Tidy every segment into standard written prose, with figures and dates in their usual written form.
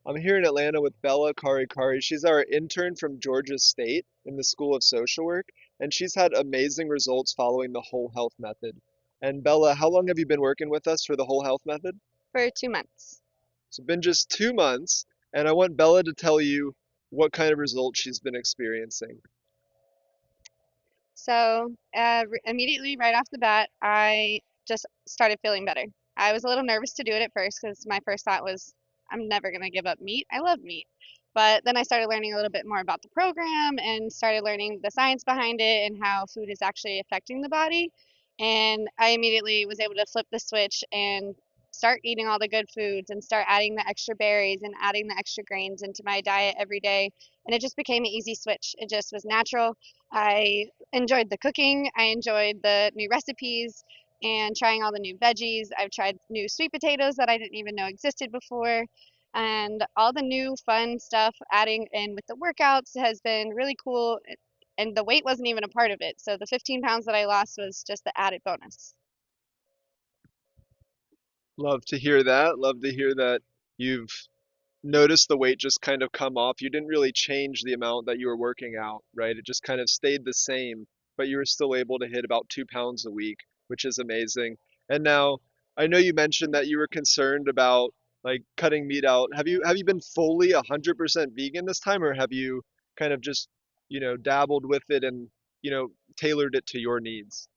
I'm here in Atlanta with Bella Caricari. She's our intern from Georgia State in the School of Social Work, and she's had amazing results following the whole health method. And Bella, how long have you been working with us for the whole health method? For 2 months. It's been just 2 months, and I want Bella to tell you what kind of results she's been experiencing. So immediately right off the bat, I just started feeling better. I was a little nervous to do it at first because my first thought was, I'm never going to give up meat. I love meat. But then I started learning a little bit more about the program and started learning the science behind it and how food is actually affecting the body. And I immediately was able to flip the switch and start eating all the good foods and start adding the extra berries and adding the extra grains into my diet every day. And it just became an easy switch. It just was natural. I enjoyed the cooking. I enjoyed the new recipes and trying all the new veggies. I've tried new sweet potatoes that I didn't even know existed before. And all the new fun stuff adding in with the workouts has been really cool. And the weight wasn't even a part of it. So the 15 pounds that I lost was just the added bonus. Love to hear that. Love to hear that you've noticed the weight just kind of come off. You didn't really change the amount that you were working out, right? It just kind of stayed the same, but you were still able to hit about 2 pounds a week, which is amazing. And now, I know you mentioned that you were concerned about like cutting meat out. Have you been fully 100% vegan this time, or have you kind of just, dabbled with it and, tailored it to your needs?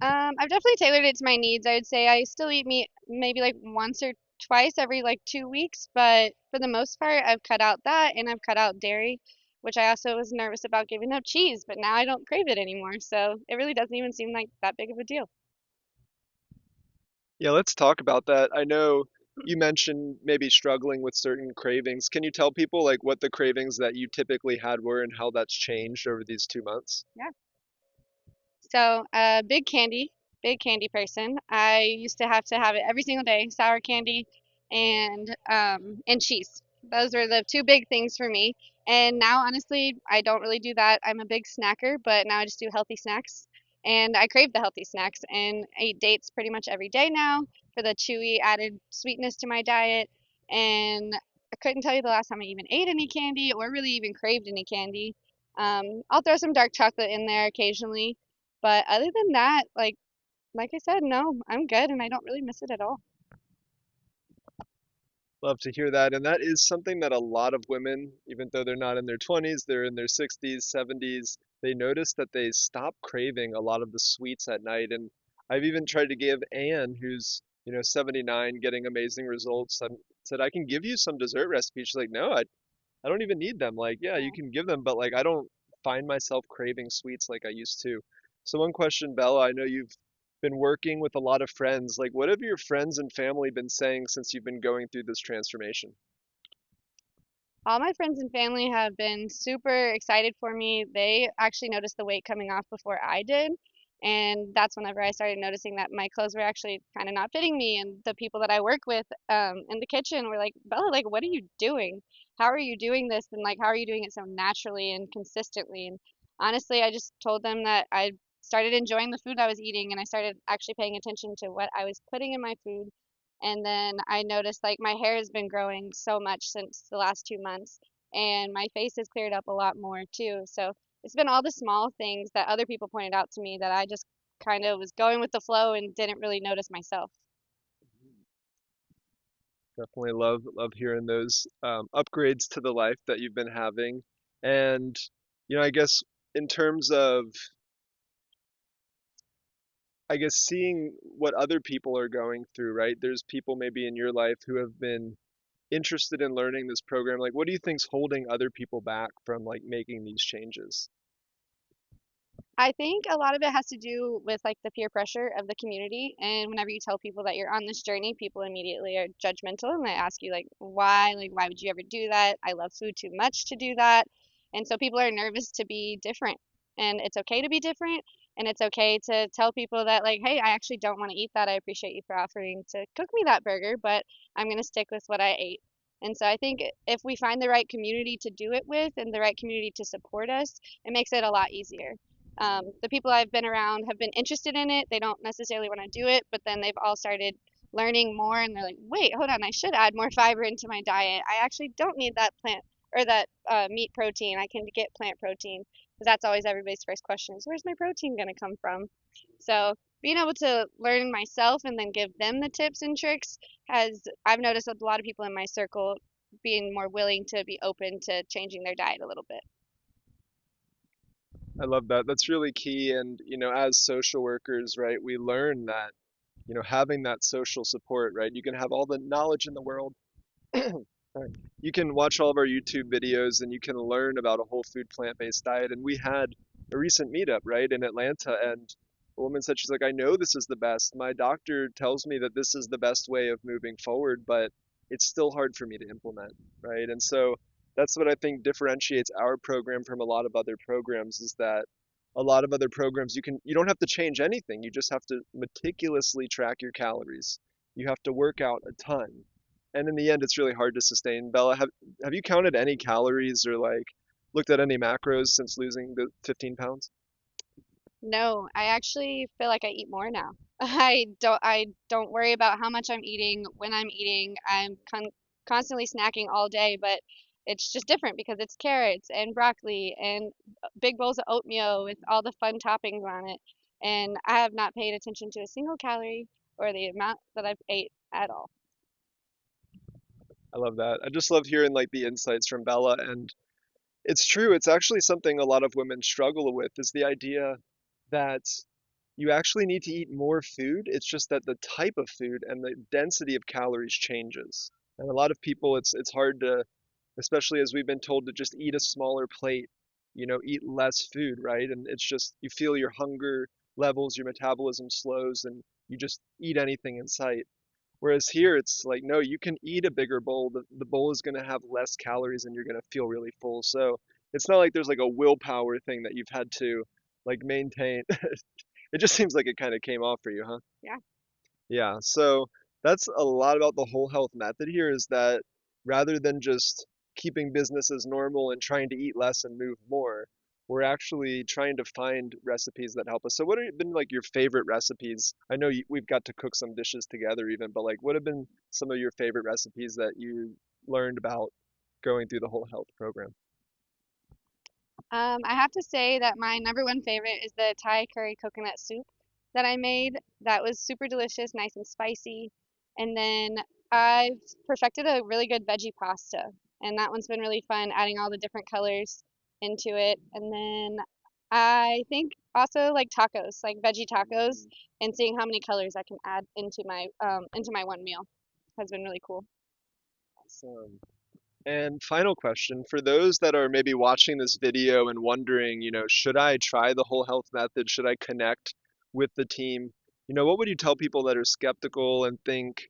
I've definitely tailored it to my needs. I would say I still eat meat maybe like once or twice every like 2 weeks, but for the most part, I've cut out that and I've cut out dairy, which I also was nervous about giving up cheese, but now I don't crave it anymore. So it really doesn't even seem like that big of a deal. Yeah, let's talk about that. I know you mentioned maybe struggling with certain cravings. Can you tell people like what the cravings that you typically had were and how that's changed over these 2 months? Yeah. So, big candy person. I used to have it every single day, sour candy and cheese. Those were the two big things for me. And now, honestly, I don't really do that. I'm a big snacker, but now I just do healthy snacks. And I crave the healthy snacks and I eat dates pretty much every day now for the chewy added sweetness to my diet. And I couldn't tell you the last time I even ate any candy or really even craved any candy. I'll throw some dark chocolate in there occasionally, but other than that, like I said, no, I'm good and I don't really miss it at all. Love to hear that. And that is something that a lot of women, even though they're not in their 20s, they're in their 60s, 70s, they notice that they stop craving a lot of the sweets at night. And I've even tried to give Anne, who's, 79, getting amazing results, I said, I can give you some dessert recipes. She's like, no, I don't even need them. Like, yeah, you Yeah. can give them, but like I don't find myself craving sweets like I used to. So one question, Bella, I know you've been working with a lot of friends. Like, what have your friends and family been saying since you've been going through this transformation? All my friends and family have been super excited for me. They actually noticed the weight coming off before I did. And that's whenever I started noticing that my clothes were actually kind of not fitting me. And the people that I work with in the kitchen were like, Bella, like, what are you doing? How are you doing this? And like, how are you doing it so naturally and consistently? And honestly, I just told them that I started enjoying the food I was eating and I started actually paying attention to what I was putting in my food. And then I noticed like my hair has been growing so much since the last 2 months, and my face has cleared up a lot more too. So it's been all the small things that other people pointed out to me that I just kind of was going with the flow and didn't really notice myself. Definitely love hearing those upgrades to the life that you've been having. And, I guess in terms of, I guess seeing what other people are going through, right? There's people maybe in your life who have been interested in learning this program. Like, what do you think's holding other people back from like making these changes? I think a lot of it has to do with like the peer pressure of the community. And whenever you tell people that you're on this journey, people immediately are judgmental and they ask you like, why? Like, why would you ever do that? I love food too much to do that. And so people are nervous to be different. And it's okay to be different. And it's okay to tell people that like, hey, I actually don't want to eat that. I appreciate you for offering to cook me that burger, but I'm going to stick with what I ate. And so I think if we find the right community to do it with and the right community to support us, it makes it a lot easier. The people I've been around have been interested in it. They don't necessarily want to do it, but then they've all started learning more and they're like, wait, hold on, I should add more fiber into my diet. I actually don't need that plant or that meat protein. I can get plant protein because that's always everybody's first question is where's my protein going to come from? So being able to learn myself and then give them the tips and tricks has I've noticed a lot of people in my circle being more willing to be open to changing their diet a little bit. I love that. That's really key. And, as social workers, right, we learn that, having that social support, right, you can have all the knowledge in the world. Sorry. You can watch all of our YouTube videos and you can learn about a whole food plant-based diet. And we had a recent meetup, right, in Atlanta, and a woman said, she's like, I know this is the best. My doctor tells me that this is the best way of moving forward, but it's still hard for me to implement, right? And so that's what I think differentiates our program from a lot of other programs is that a lot of other programs you don't have to change anything. You just have to meticulously track your calories. You have to work out a ton, and in the end, it's really hard to sustain. Bella, have you counted any calories or like looked at any macros since losing the 15 pounds? No, I actually feel like I eat more now. I don't worry about how much I'm eating, when I'm eating. Constantly snacking all day, but it's just different because it's carrots and broccoli and big bowls of oatmeal with all the fun toppings on it. And I have not paid attention to a single calorie or the amount that I've ate at all. I love that. I just love hearing like the insights from Bella, and it's true. It's actually something a lot of women struggle with is the idea that you actually need to eat more food. It's just that the type of food and the density of calories changes. And a lot of people, it's hard to, especially as we've been told to just eat a smaller plate, eat less food, right? And it's just you feel your hunger levels, your metabolism slows, and you just eat anything in sight. Whereas here, it's like, no, you can eat a bigger bowl. The bowl is going to have less calories and you're going to feel really full. So it's not like there's like a willpower thing that you've had to like maintain. It just seems like it kind of came off for you, huh? Yeah. Yeah. So that's a lot about the whole health method here is that rather than just keeping business as normal and trying to eat less and move more, we're actually trying to find recipes that help us. So what have been like your favorite recipes? I know we've got to cook some dishes together even, but like what have been some of your favorite recipes that you learned about going through the whole health program? I have to say that my number one favorite is the Thai curry coconut soup that I made. That was super delicious, nice and spicy. And then I've perfected a really good veggie pasta, and that one's been really fun, adding all the different colors into it. And then I think also like tacos, like veggie tacos, Mm, and seeing how many colors I can add into my one meal has been really cool. awesome. And final question, for those that are maybe watching this video and wondering, should I try the whole health method? Should I connect with the team? What would you tell people that are skeptical and think,